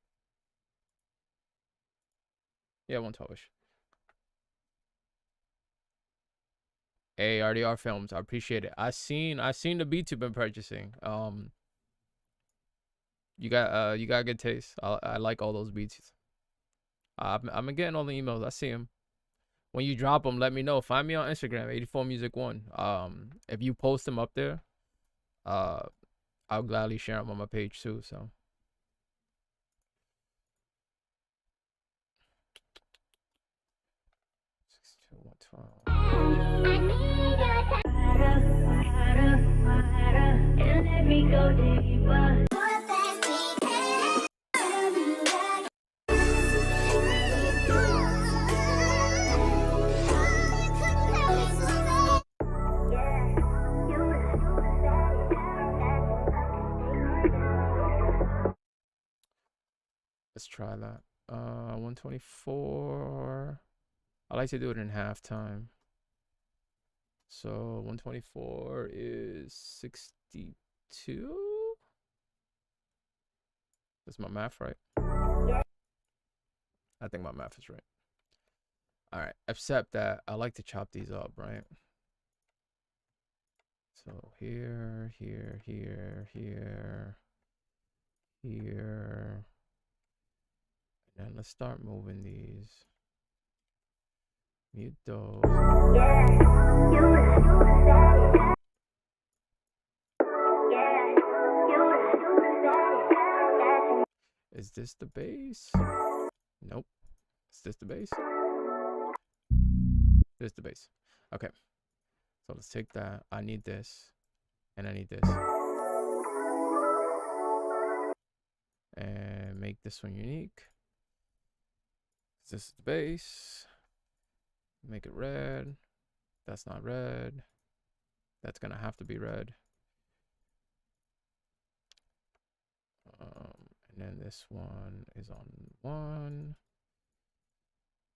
Yeah, 112-ish. Hey, RDR Films, I appreciate it. I seen the beats you've been purchasing. You got good taste. I like all those beats. I'm getting all the emails. I see them. When you drop them, let me know. Find me on Instagram, 84music1. If you post them up there, I'll gladly share them on my page too. So. Let's try that. 124. I like to do it in halftime. So 124 is 62. Is my math right? I think my math is right. All right, except that I like to chop these up, right? So here, here, here, here, here. And then let's start moving these. Mute those. Is this the bass? Nope. Is this the bass? This is the bass. Okay. So let's take that. I need this. And I need this. And make this one unique. This is the bass. Make it red. That's not red. That's gonna have to be red. And then this one is on 1.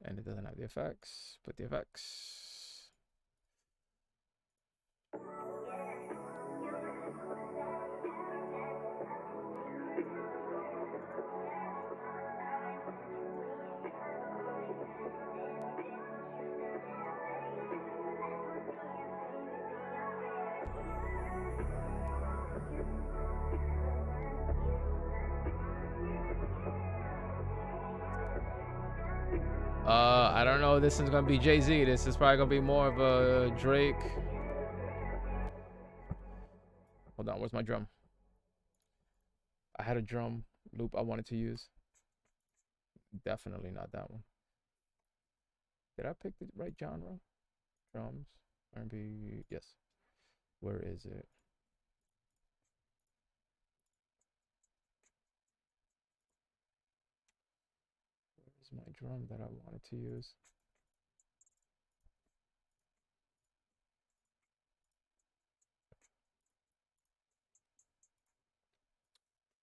And it doesn't have the effects. Put the effects. I don't know. This is gonna be Jay-Z. This is probably gonna be more of a Drake. Hold on, where's my drum? I had a drum loop I wanted to use. Definitely not that one. Did I pick the right genre? Drums, R&B, yes. Where is it? Where's my drum that I wanted to use?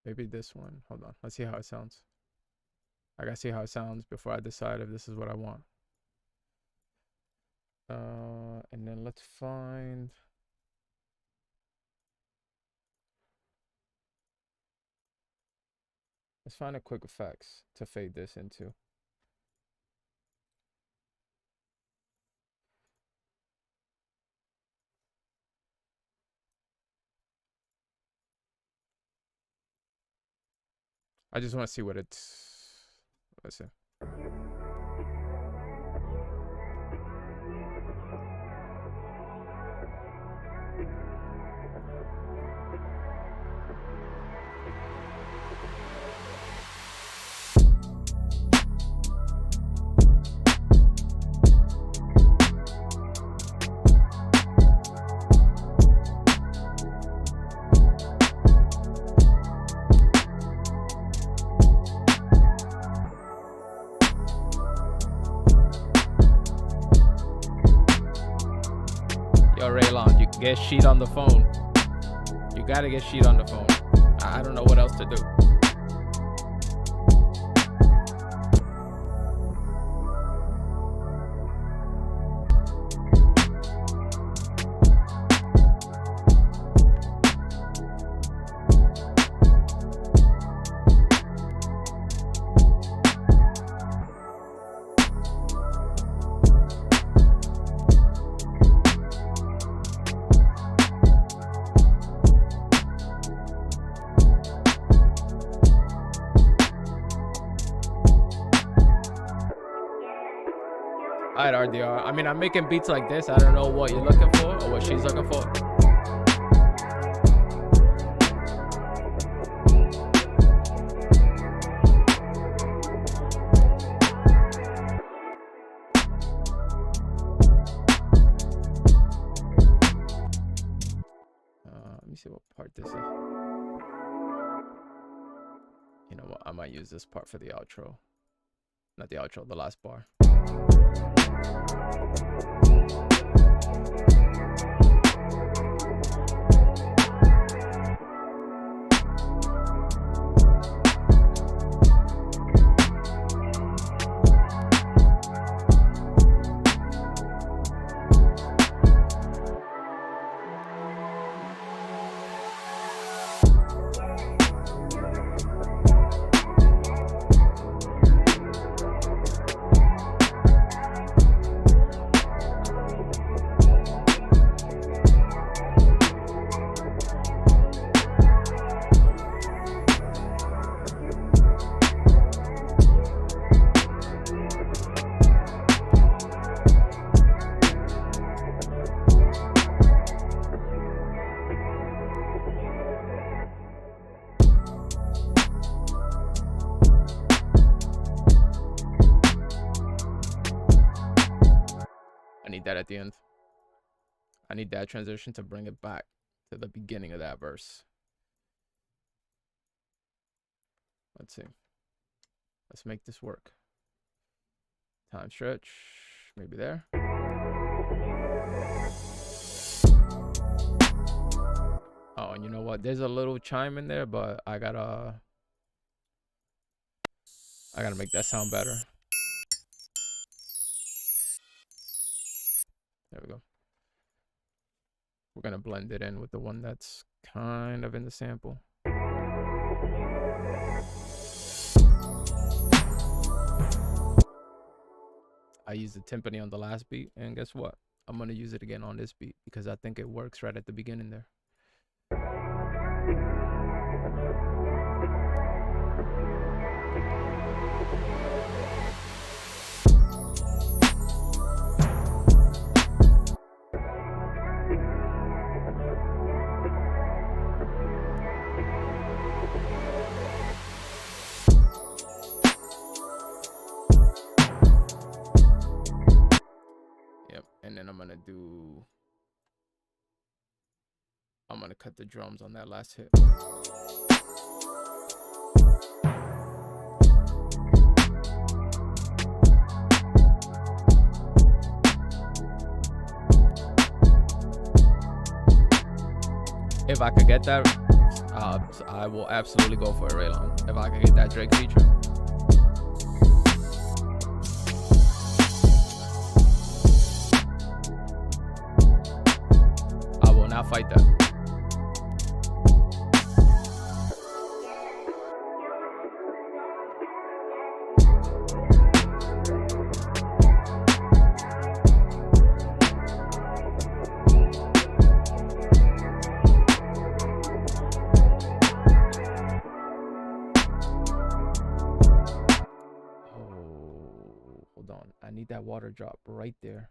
Maybe this one. Hold on. Let's see how it sounds. I gotta see how it sounds before I decide if this is what I want. And then let's find. Let's find a quick effects to fade this into. I just want to see what it's. Let's see. Yo, Raylon, you get sheet on the phone. You gotta get sheet on the phone. I don't know what else to do. Alright, RDR. I mean, I'm making beats like this. I don't know what you're looking for or what she's looking for. Let me see what part this is. You know what? I might use this part for the outro. Not the outro, the last bar. That at the end. I need that transition to bring it back to the beginning of that verse. Let's see. Let's make this work. Time stretch. Maybe there. Oh, and you know what? There's a little chime in there, but I gotta make that sound better. There we go. We're gonna blend it in with the one that's kind of in the sample. I used the timpani on the last beat, and guess what? I'm gonna use it again on this beat because I think it works right at the beginning there. And then I'm gonna cut the drums on that last hit. If I could get that, I will absolutely go for it, Raylon. If I could get that Drake feature. Not fight that. I need that water drop right there.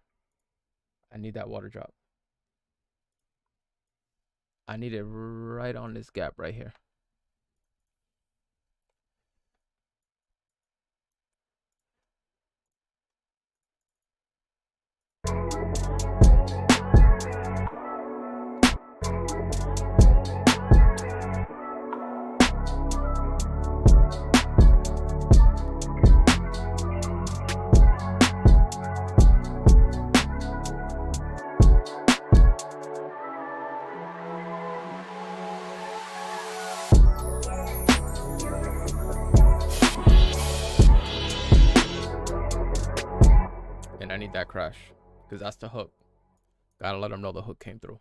I need that water drop. I need it right on this gap right here. And I need that crash because that's the hook. Gotta let them know the hook came through.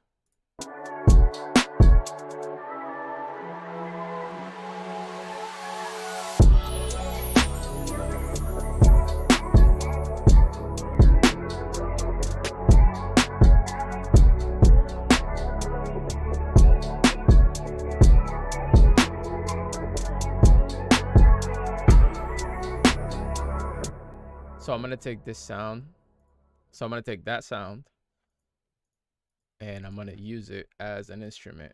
So I'm gonna take this sound. So I'm gonna take that sound and I'm gonna use it as an instrument.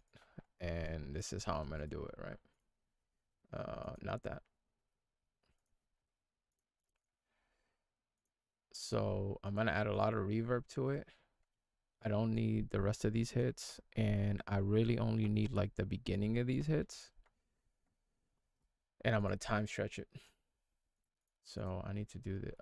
And this is how I'm gonna do it, right? Not that. So I'm gonna add a lot of reverb to it. I don't need the rest of these hits, and I really only need like the beginning of these hits. And I'm gonna time stretch it. So I need to do the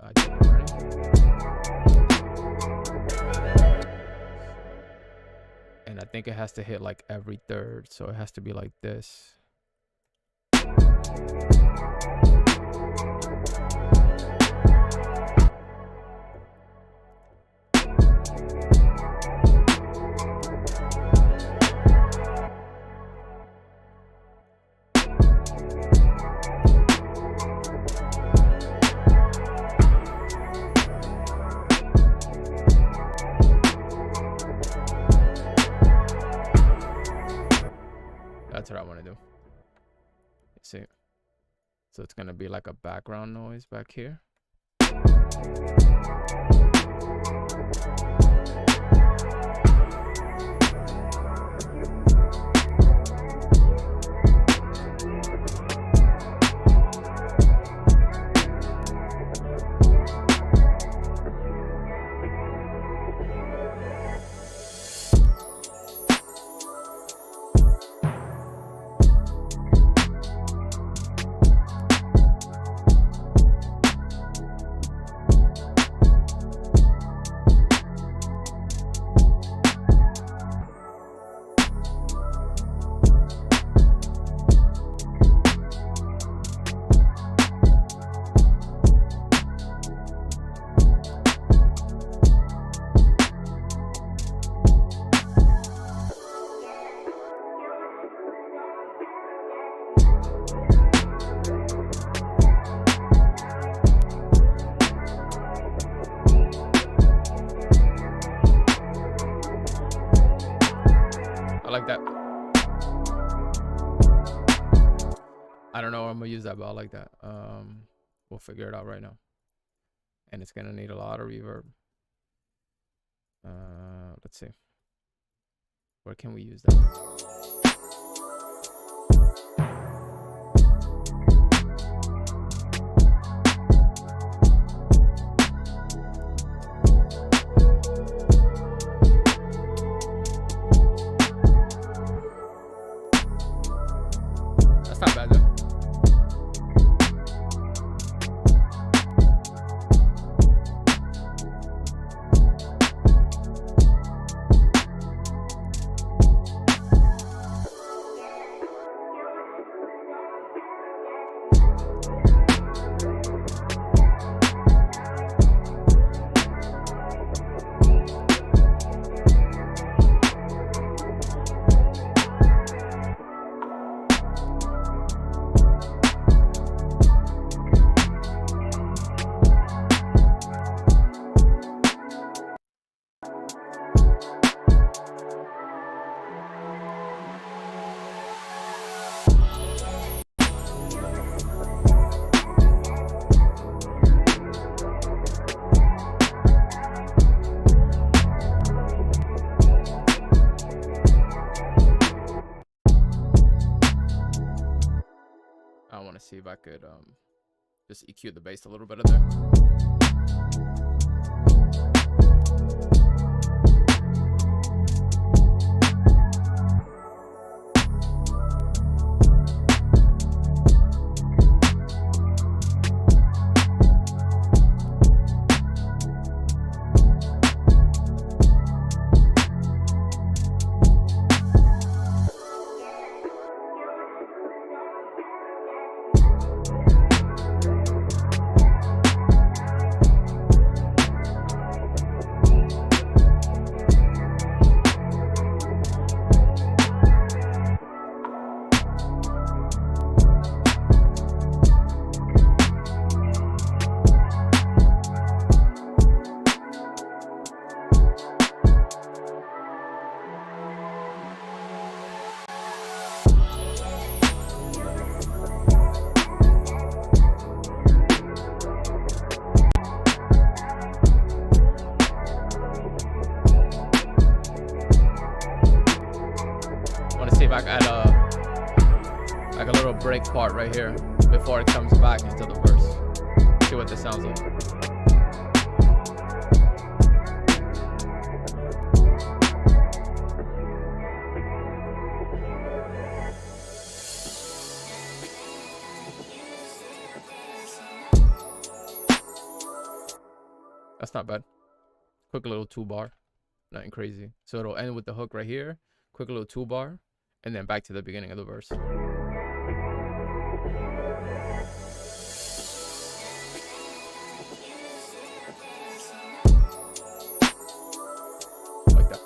and I think it has to hit like every third, so it has to be like this. That's what I want to do. See, so it's gonna be like a background noise back here. Like that. I don't know where I'm gonna use that, but I like that. We'll figure it out right now. And it's gonna need a lot of reverb. Let's see. Where can we use that? Not bad though. want to see if I could just EQ the bass a little bit of there. See if I can add like a little break part right here before it comes back into the verse. See what this sounds like. That's not bad. Quick little 2-bar, nothing crazy. So it'll end with the hook right here. Quick little 2-bar. And then back to the beginning of the verse. Like that.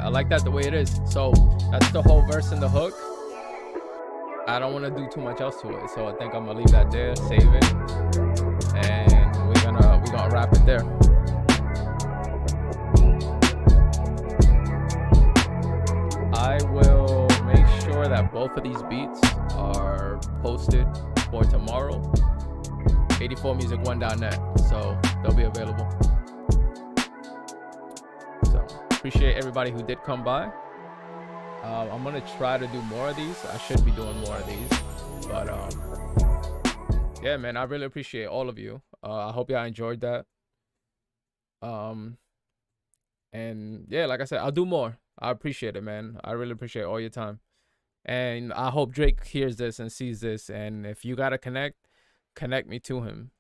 I like that the way it is. So that's the whole verse and the hook. I don't want to do too much else to it, so I think I'm gonna leave that there, save it, and we're gonna wrap it there. I will make sure that both of these beats are posted for tomorrow. 84music1.net, so they'll be available. Appreciate everybody who did come by. I'm gonna try to do more of these. I should be doing more of these, but yeah, man, I really appreciate all of you. I hope y'all enjoyed that. And yeah, like I said, I'll do more. I appreciate it, man. I really appreciate all your time, and I hope Drake hears this and sees this. And if you gotta connect me to him.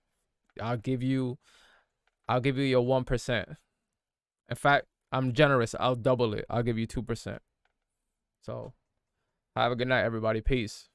I'll give you your 1%. In fact, I'm generous. I'll double it. I'll give you 2%. So have a good night, everybody. Peace.